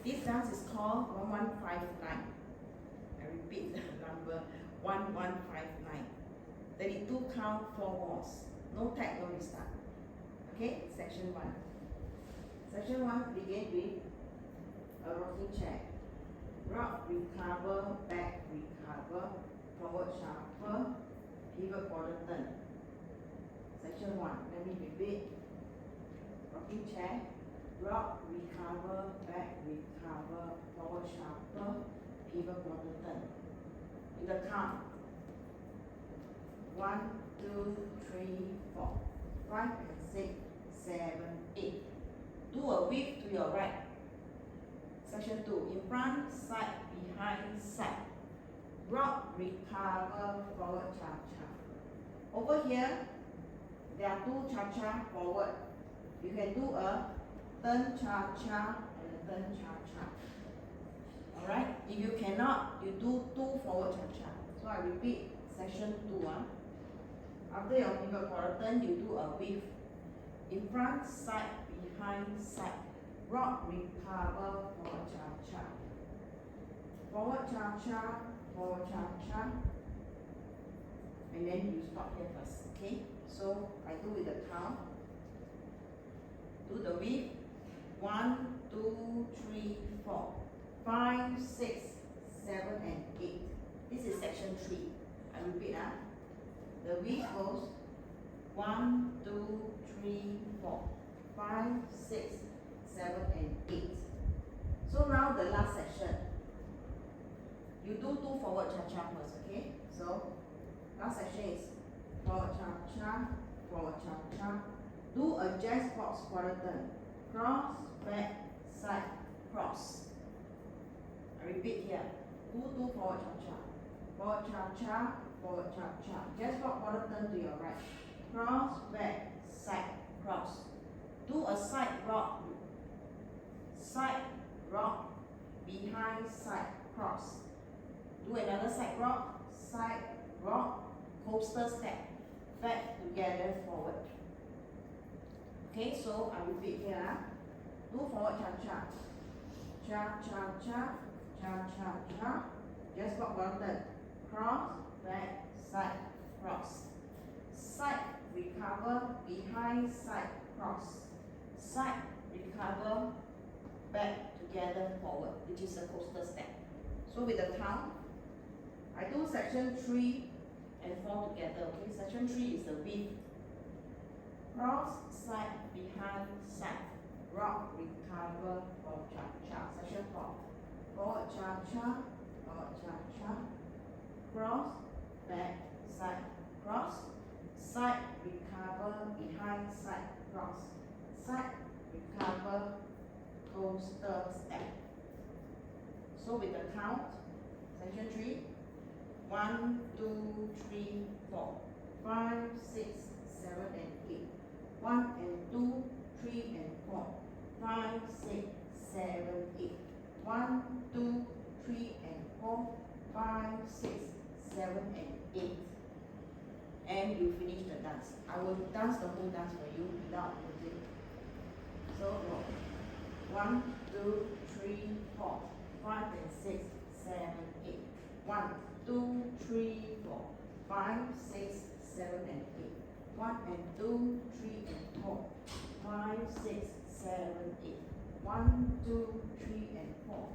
This dance is called 1159. I repeat the number 1159. 32 count, 4 walls. No tag, no restart. Okay, section 1. Section 1 begin with a rocking chair. Rock, recover, back, recover, forward shuffle, pivot, quarter turn. Section 1, let me repeat. Rocking chair. Rock, recover, back, recover, forward shuffle, pivot, quarter turn. With the count. 1, 2, 3, 4, 5 and 6, 7, 8. Do a whip to your right. Section 2, in front, side, behind, side. Rock, recover, forward, cha-cha. Over here, there are 2 cha-cha forward. You can do a turn cha-cha and a turn cha-cha. Alright? If you cannot, you do 2 forward cha-cha. So I repeat, section 2. After your pivot quarter turn, you do a whip. In front, side, behind, side. Rock, recover, forward cha-cha. Forward cha-cha, forward cha-cha. And then you stop here first, okay? So I do with the count. Do the whip. 1, 2, 3, 4, 5, 6, 7 and 8. This is section 3. I repeat. The whip goes 1, 2, 3, 4, 5, 6, 7 and 8. So now the last section. You do 2 forward cha-cha first, okay? So last section is forward cha-cha, forward cha-cha. Do a jazz box quarter turn. Cross, back, side, cross. I repeat here. Do 2 forward cha-cha. Forward cha-cha, forward cha-cha. Jazz box quarter turn to your right. Cross, back, side, cross. Do a side rock. Side rock, behind, side, cross. Do another side rock, coaster step, back together, forward. Okay, so I repeat here. Do forward cha-cha. Cha-cha-cha, cha-cha-cha. Just walk one turn. Cross, back, side, cross. Side, recover, behind, side, cross. Side, recover, back, together, forward, which is a coaster step. So with the count, I do section 3 and 4 together, okay? Section 3 is the whip. Cross, side, behind, side. Rock, recover, forward cha-cha. Section 4. Forward cha-cha, forward cha-cha. Cross, back, side, cross. Side, recover, behind, side, cross. Side, recover, coaster step. So with the count, section 3. 1, 2, 3, 4, 5, 6, 7 and 8. 1 and 2, 3 and 4, 5, 6, 7, 8. 1, 2, 3 and 4, 5, 6, 7 and 8. And you finish the dance. I will dance the whole dance for you without music. So roll. 1, 2, 3, 4, 5 and 6, 7, 8. 1, 2, 3, 4, 5, 6, 7 and 8. 1 and 2, 3 and 4, 5, 6, 7, 8. 1, 2, 3 and 4,